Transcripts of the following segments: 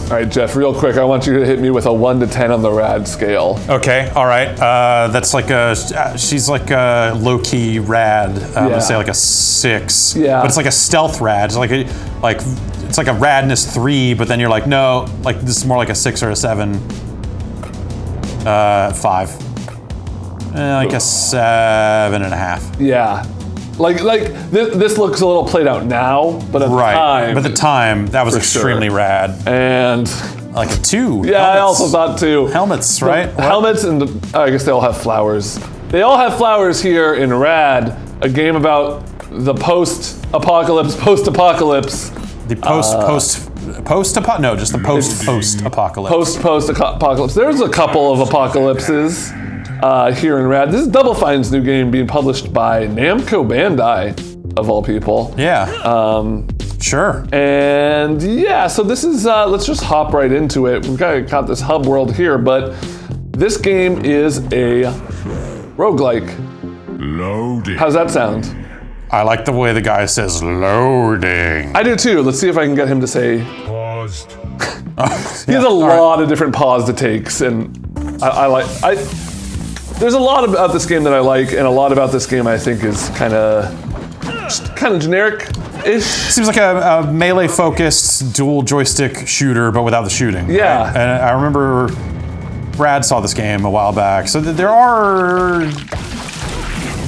All right, Jeff, real quick, I want you to hit me with a 1 to 10 on the RAD scale. Okay, all right. That's like she's like a low-key RAD. I'm gonna say like a 6. Yeah. But it's like a stealth RAD. It's like it's like a radness 3, but then you're like, no, like this is more like a 6 or a 7. 5. Like a 7.5. Yeah. Like this looks a little played out now, but at the time. But at the time, that was extremely rad. And like a 2. Yeah, I also thought 2. Helmets, right? Helmets, and I guess they all have flowers. They all have flowers here in RAD, a game about the post-apocalypse. The post-apocalypse. Post-apocalypse. There's a couple of apocalypses here in RAD. This is Double Fine's new game being published by Namco Bandai, of all people. Yeah. Sure. And yeah, so this is, let's just hop right into it. We've got this hub world here, but this game is a roguelike. Loading. How's that sound? I like the way the guy says loading. I do too. Let's see if I can get him to say Paused. He has a lot of different pause to takes, and there's a lot about this game that I like, and a lot about this game I think is kind of generic-ish. Seems like a melee-focused dual joystick shooter, but without the shooting. Yeah. Right? And I remember Brad saw this game a while back, so there are.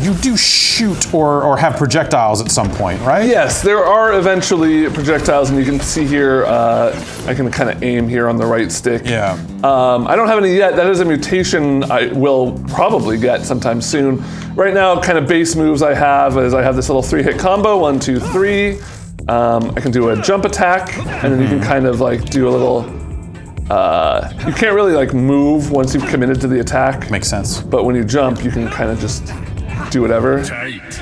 You do shoot or have projectiles at some point, right? Yes, there are eventually projectiles, and you can see here, I can kind of aim here on the right stick. Yeah. I don't have any yet. That is a mutation I will probably get sometime soon. Right now, kind of base moves I have is I have this little 3-hit combo, 1, 2, 3. I can do a jump attack, and then you can kind of like do a little, you can't really like move once you've committed to the attack. Makes sense. But when you jump, you can kind of just do whatever. Tight.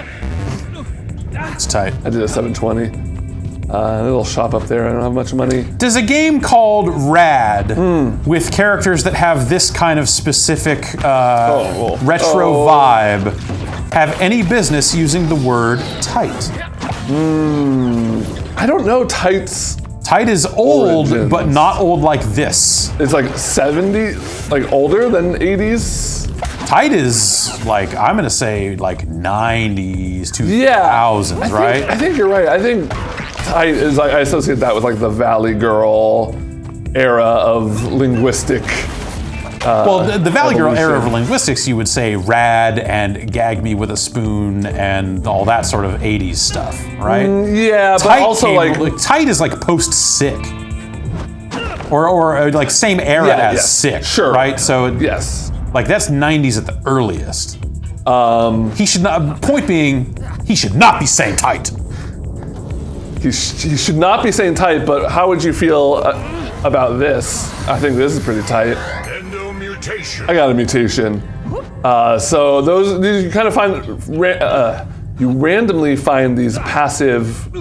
It's tight. I did a 720. A little shop up there. I don't have much money. Does a game called RAD, with characters that have this kind of specific retro vibe, have any business using the word tight? I don't know. Tights. Tight is old, Origins. but not old like this. It's like 70, like older than 80s. Tight is like, I'm gonna say like 90s, 2000s, Yeah, right? I think you're right. I think tight is like, I associate that with like the Valley Girl era of linguistic. Well, the Valley Girl era of evolution. linguistics, you would say rad and gag me with a spoon and all that sort of 80s stuff, right? Yeah, but also like tight is like post-sick. Or like same era Yeah, as yeah, sick, sure. right? So yes. like that's 90s at the earliest. He should not, point being, he should not be saying tight. He should not be saying tight, but how would you feel about this? I think this is pretty tight. Mutation. I got a mutation. So these you kind of find, you randomly find these passive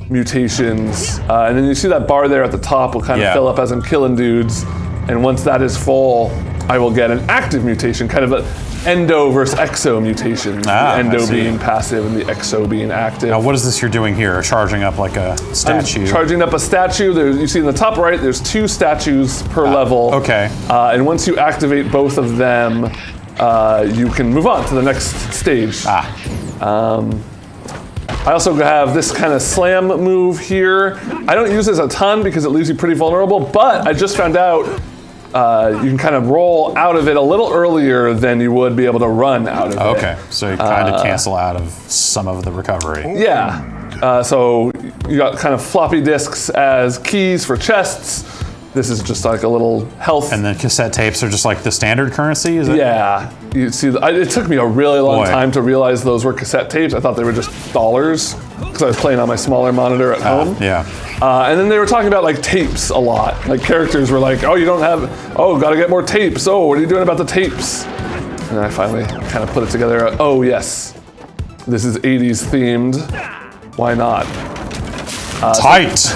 mutations, and then you see that bar there at the top will kind of fill up as I'm killing dudes, and once that is full, I will get an active mutation, kind of an endo versus exo mutation. The endo being passive and the exo being active. Now what is this you're doing here? Charging up like a statue? I'm charging up a statue. You see in the top right, there's 2 statues per level. Okay. And once you activate both of them, you can move on to the next stage. I also have this kind of slam move here. I don't use this a ton because it leaves you pretty vulnerable, but I just found out you can kind of roll out of it a little earlier than you would be able to run out of it. Okay, so you kind of cancel out of some of the recovery. Yeah, so you got kind of floppy disks as keys for chests. This is just like a little health. And then cassette tapes are just like the standard currency, is it? Yeah, you see, it took me a really long time to realize those were cassette tapes. I thought they were just dollars because I was playing on my smaller monitor at home. Yeah. And then they were talking about like tapes a lot. Like characters were like, oh, you don't have, oh, gotta get more tapes. Oh, what are you doing about the tapes? And I finally kind of put it together. Oh, yes, this is 80s themed. Why not? Tight.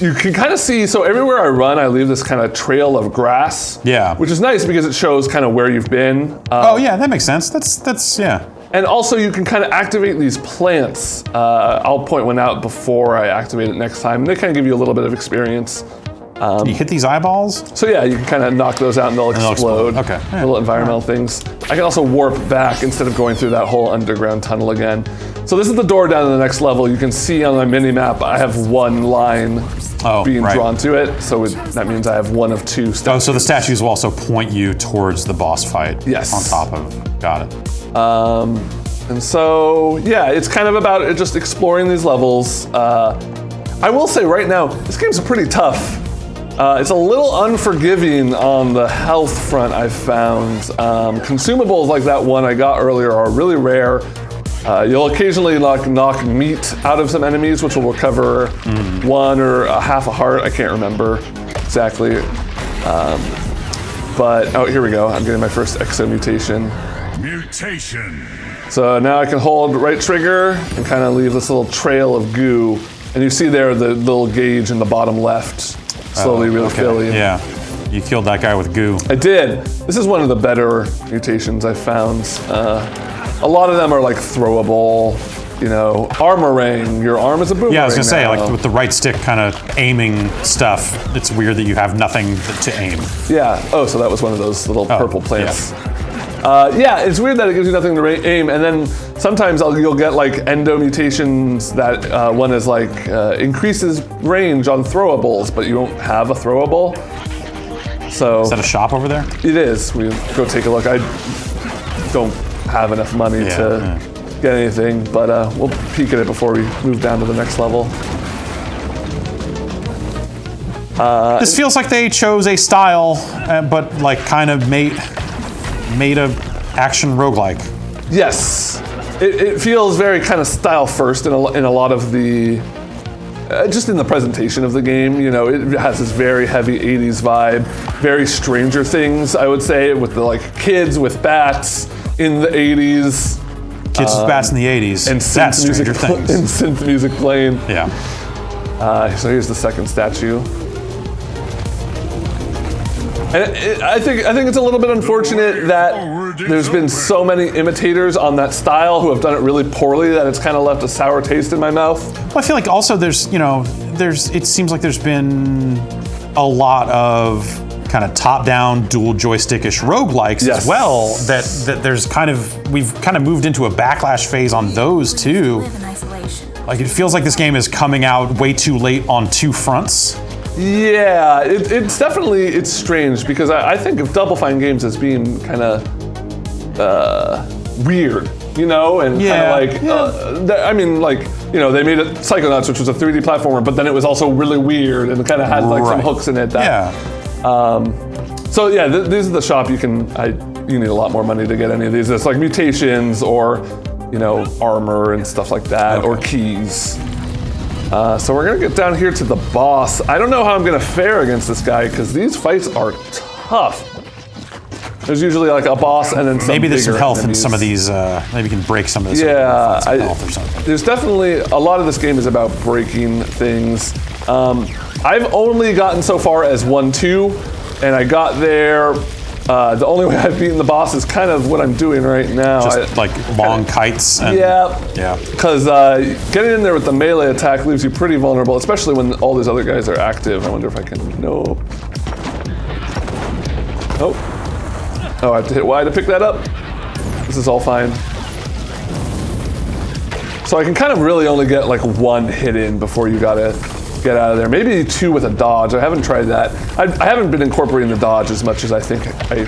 You can kind of see, so everywhere I run, I leave this kind of trail of grass. Yeah. Which is nice because it shows kind of where you've been. Oh yeah, that makes sense. That's yeah. And also you can kind of activate these plants. I'll point one out before I activate it next time. They kind of give you a little bit of experience. Can you hit these eyeballs? So yeah, you can kind of knock those out and they'll explode. Okay. Yeah. Little environmental things. I can also warp back instead of going through that whole underground tunnel again. So this is the door down to the next level. You can see on my mini map, I have one line being drawn to it. So that means I have one of two statues. Oh, so the statues will also point you towards the boss fight. Yes. On top of, got it. And so, yeah, it's kind of about just exploring these levels. I will say right now, this game's pretty tough. It's a little unforgiving on the health front, I've found. Consumables like that one I got earlier are really rare. You'll occasionally knock meat out of some enemies, which will recover one or half a heart. I can't remember exactly. But, oh, here we go. I'm getting my first exo-mutation. Mutation. So now I can hold right trigger and kind of leave this little trail of goo. And you see there the little gauge in the bottom left, slowly refilling. Yeah, you killed that guy with goo. I did. This is one of the better mutations I've found. A lot of them are like throwable, you know, armorang. Your arm is a boomerang. Yeah, I was gonna say, now. like with the right stick kind of aiming stuff, it's weird that you have nothing to aim. Yeah, oh, so that was one of those little purple plants. Yeah. Yeah, it's weird that it gives you nothing to aim, and then sometimes you'll get like endo mutations that one is like increases range on throwables, but you don't have a throwable. So Is that a shop over there? it is. We go take a look. I don't have enough money to get anything, but we'll peek at it before we move down to the next level. This feels like they chose a style, but like kind of made a action roguelike. Yes, it feels very kind of style first in a lot of the, just in the presentation of the game. You know, it has this very heavy 80s vibe, very Stranger Things, I would say, with the like kids with bats in the 80s. Kids with bats in the 80s. And That's synth Stranger Things. And synth music playing. Yeah. So here's the second statue. And I think it's a little bit unfortunate that there's been so many imitators on that style who have done it really poorly that it's kind of left a sour taste in my mouth. Well, I feel like also it seems like there's been a lot of kind of top-down dual joystick-ish roguelikes as well, that we've kind of moved into a backlash phase on those too. Like it feels like this game is coming out way too late on two fronts. Yeah, it's definitely, it's strange because I think of Double Fine games as being kind of weird, you know, and kind of like, I mean, like, you know, they made it Psychonauts, which was a 3D platformer, but then it was also really weird and kind of had like some hooks in it. That, so yeah, this is the shop. You need a lot more money to get any of these. It's like mutations or, you know, armor and stuff like that, or keys. So we're gonna get down here to the boss. I don't know how I'm gonna fare against this guy because these fights are tough. There's usually like a boss and then some maybe there's some bigger health enemies. in some of these. Maybe you can break some of this. Yeah, health or something. There's definitely a lot of this game is about breaking things. I've only gotten so far as 1-2, and I got there. The only way I've beaten the boss is kind of what I'm doing right now. Just like long kites. And, yeah. Because getting in there with the melee attack leaves you pretty vulnerable, especially when all these other guys are active. I wonder if I can. Nope. Oh, I have to hit Y to pick that up. This is all fine. So I can kind of really only get like one hit in before you gotta get out of there. Maybe two with a dodge. I haven't tried that. I haven't been incorporating the dodge as much as I think I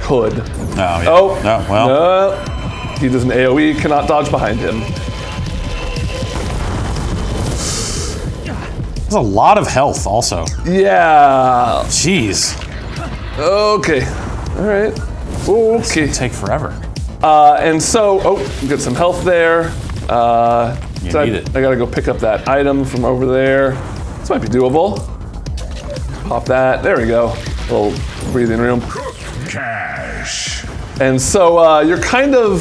could. No, He does an AoE, cannot dodge behind him. There's a lot of health also. Yeah. Jeez. Okay. All right. Okay. It'll take forever. And so, get some health there. You need it. I gotta go pick up that item from over there. This might be doable. Pop that. There we go. Little breathing room. Cash. And so you're kind of,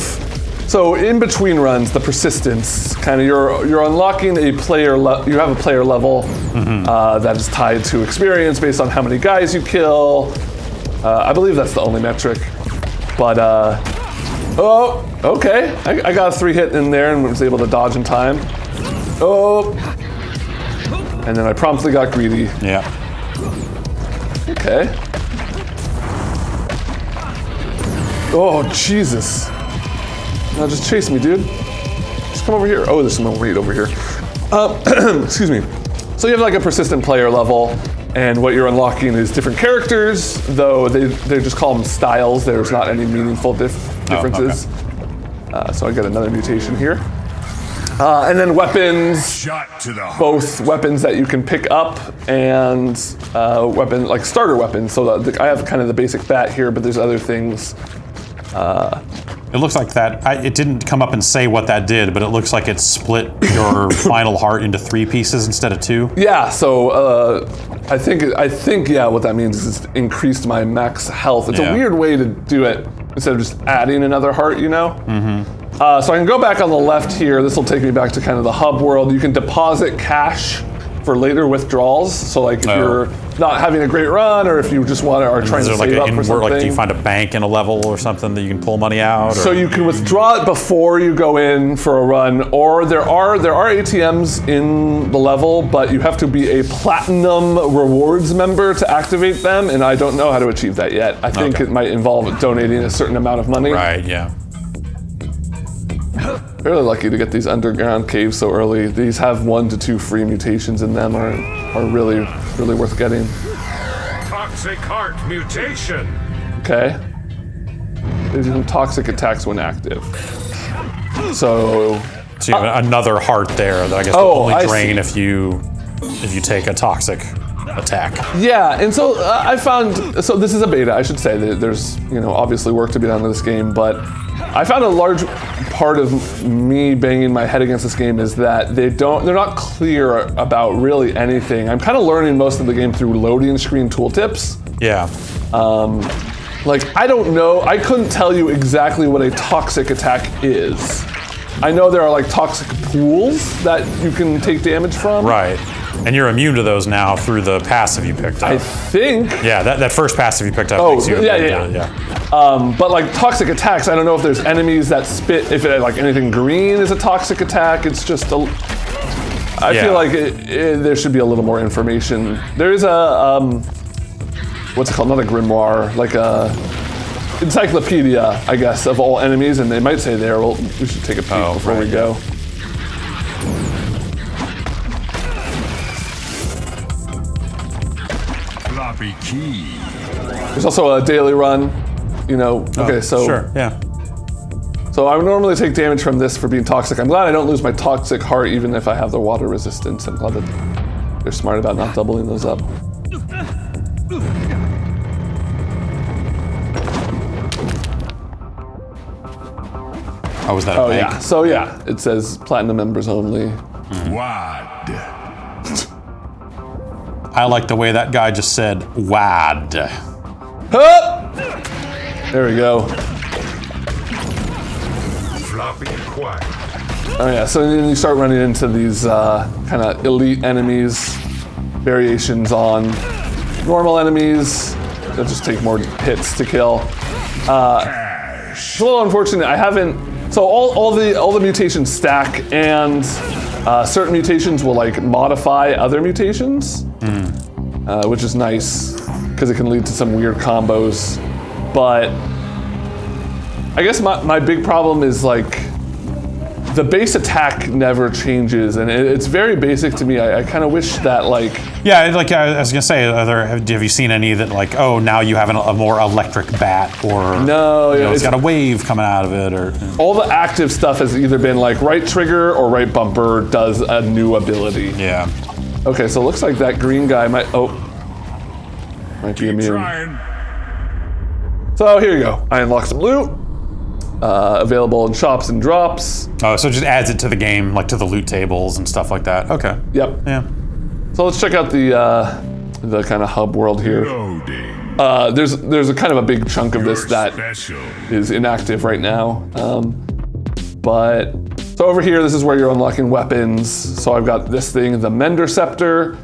so in between runs, the persistence, kind of you're unlocking a player, you have a player level that is tied to experience based on how many guys you kill. I believe that's the only metric. But Oh, okay. I got a 3-hit in there and was able to dodge in time. Oh. And then I promptly got greedy. Yeah. Okay. Oh, Jesus. Now just chase me, dude. Just come over here. Oh, there's some raid over here. Excuse me. So you have like a persistent player level, and what you're unlocking is different characters, though they just call them styles. There's not any meaningful differences. Oh, okay. So I get another mutation here. And then weapons, Shot to the heart. both weapons that you can pick up and like starter weapons. So I have kind of the basic bat here, but there's other things. It looks like that. It didn't come up and say what that did, but it looks like it split your final heart into 3 pieces instead of 2. Yeah, so I think yeah, what that means is it's increased my max health. It's a weird way to do it instead of just adding another heart, you know? Mm-hmm. So I can go back on the left here. This will take me back to kind of the hub world. You can deposit cash for later withdrawals. So like if you're not having a great run, or if you just want to, are trying to save up for something. Like, do you find a bank in a level or something that you can pull money out? So you can withdraw it before you go in for a run, or there are ATMs in the level, but you have to be a platinum rewards member to activate them, and I don't know how to achieve that yet. I think it might involve donating a certain amount of money. Right, yeah. Really lucky to get these underground caves so early. These have 1 to 2 free mutations in them, are really worth getting. Toxic heart mutation. Okay. There's even toxic attacks when active. So you have another heart there that I guess will only drain if you take a toxic attack. Yeah, and so I found, so this is a beta, I should say. There's obviously work to be done in this game, but I found a large part of me banging my head against this game is that they're not clear about really anything. I'm kind of learning most of the game through loading screen tooltips. Yeah. Like, I don't know, I couldn't tell you exactly what a toxic attack is. I know there are like toxic pools that you can take damage from. Right. And you're immune to those now through the passive you picked up. I think. Yeah, that first passive you picked up makes you immune to. But like toxic attacks, I don't know if there's enemies that spit, if it, like anything green is a toxic attack. It's just I feel like there should be a little more information. There is a, what's it called, not a grimoire, like a encyclopedia, I guess, of all enemies, and they might say there, well, we should take a peek before we go. Floppy key. There's also a daily run, okay, so. Sure, yeah. So I would normally take damage from this for being toxic. I'm glad I don't lose my toxic heart even if I have the water resistance. I'm glad that they're smart about not doubling those up. Oh, was that a bank? Yeah. So yeah, it says platinum members only. WAD. I like the way that guy just said WAD. Hup! There we go. Floppy quack. Oh yeah, so then you start running into these kind of elite enemies, variations on normal enemies that just take more hits to kill. It's a little unfortunate. I haven't. So all the mutations stack, and certain mutations will like modify other mutations, which is nice because it can lead to some weird combos. But I guess my big problem is like the base attack never changes, and it's very basic to me. I kind of wish that like. Yeah, like I was gonna say, have you seen any that like, oh, now you have a more electric bat, or no, it's got a wave coming out of it, or all the active stuff has either been like right trigger or right bumper does a new ability. Yeah. Okay, so it looks like that green guy might be immune. Trying. So here you go. I unlocked some loot. Available in shops and drops. Oh, so it just adds it to the game, like to the loot tables and stuff like that. Okay. Yep. Yeah. So let's check out the kind of hub world here. Loading. There's a kind of a big chunk of this that Special. is inactive right now. But so over here, this is where you're unlocking weapons. So I've got this thing, the Mender Scepter.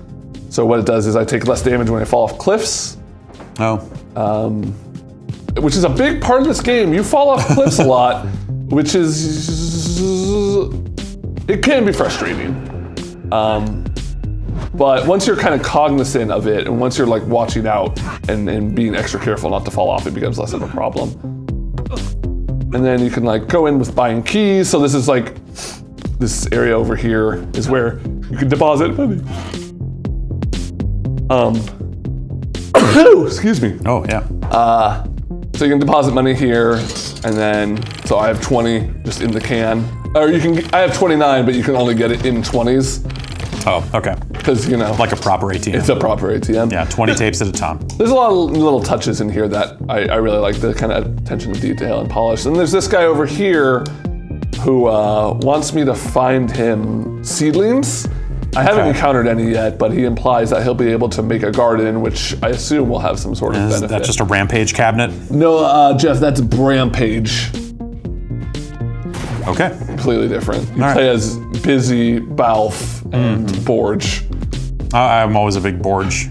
So what it does is I take less damage when I fall off cliffs. Oh. which is a big part of this game. You fall off cliffs a lot, which is, it can be frustrating. But once you're kind of cognizant of it, and once you're like watching out and being extra careful not to fall off, it becomes less of a problem. And then you can like go in with buying keys. So this is like, this area over here is where you can deposit money. Excuse me. Oh, yeah. So you can deposit money here, and then, so I have 20 just in the can. Or I have 29, but you can only get it in 20s. Oh, okay. Because, you know. Like a proper ATM. It's a proper ATM. Yeah, 20 tapes at a time. There's a lot of little touches in here that I really like, the kind of attention to detail and polish. And there's this guy over here who wants me to find him seedlings. I haven't encountered any yet, but he implies that he'll be able to make a garden, which I assume will have some sort of benefit. Is that just a rampage cabinet? No, Jeff, that's Brampage. Okay. Completely different. You All play right. as Busy, Balf, and Borge. I'm always a big Borge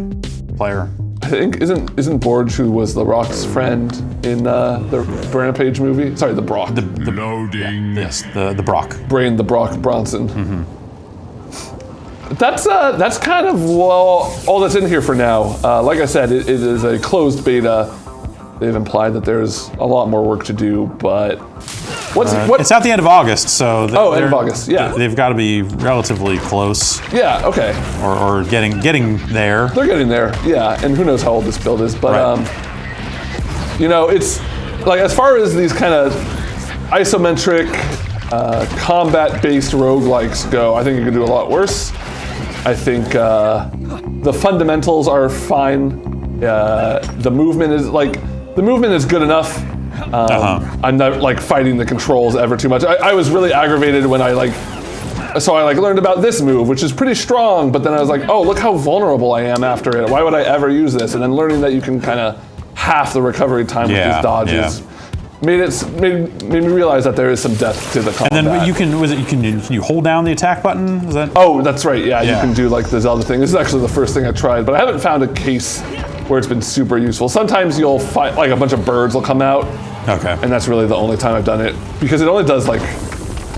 player. I think, isn't Borge who was the Rock's friend in the Brampage movie? Sorry, the Brock. Loading. Yes, the Brock. Brain the Brock Bronson. That's kind of all that's in here for now. Like I said, it is a closed beta. They've implied that there's a lot more work to do, but It's out the end of August, so end of August, yeah. They've got to be relatively close, Yeah, okay. or getting there. They're getting there, yeah. And who knows how old this build is, but Right. you know, it's like as far as these kind of isometric, combat-based roguelikes go, I think you can do a lot worse. I think the fundamentals are fine. The movement is good enough. I'm not like fighting the controls ever too much. I was really aggravated when I learned about this move, which is pretty strong, but then I was like, oh, look how vulnerable I am after it. Why would I ever use this? And then learning that you can kind of half the recovery time with these dodges made me realize that there is some depth to the combat. And then can you hold down the attack button? Is that? Oh, that's right. Yeah, you can do like the Zelda thing. This is actually the first thing I tried, but I haven't found a case where it's been super useful. Sometimes you'll fight, like a bunch of birds will come out. Okay. And that's really the only time I've done it, because it only does like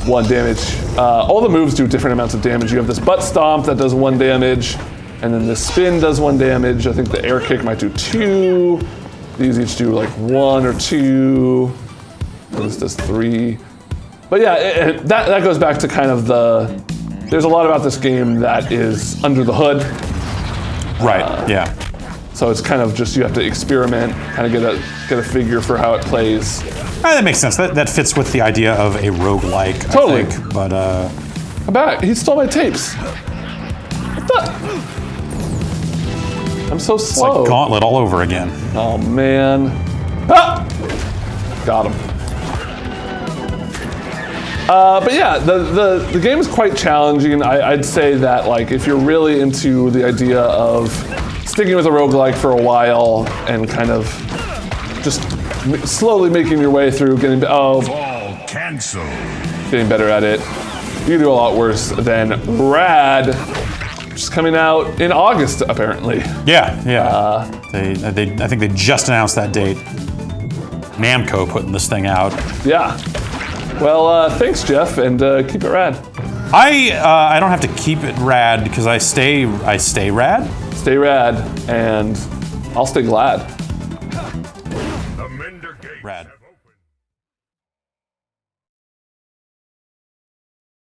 1 damage. All the moves do different amounts of damage. You have this butt stomp that does 1 damage, and then this spin does 1 damage. I think the air kick might do 2. These each do like 1 or 2. This does 3. But yeah, that goes back to kind of there's a lot about this game that is under the hood. Right, yeah. So it's kind of just, you have to experiment, kind of get a figure for how it plays. That makes sense. That fits with the idea of a roguelike, Totally. I think. But I'm back. He stole my tapes. What the? I'm so it's slow. like Gauntlet all over again. Oh man. Ah! Got him. But yeah, the game is quite challenging. I'd say that like if you're really into the idea of sticking with a roguelike for a while and kind of just slowly making your way through, getting better at it, you can do a lot worse than RAD, which is coming out in August apparently. Yeah. I think they just announced that date. Namco putting this thing out. Yeah. Well, thanks, Jeff, and keep it rad. I don't have to keep it rad because I stay rad. Stay rad, and I'll stay glad.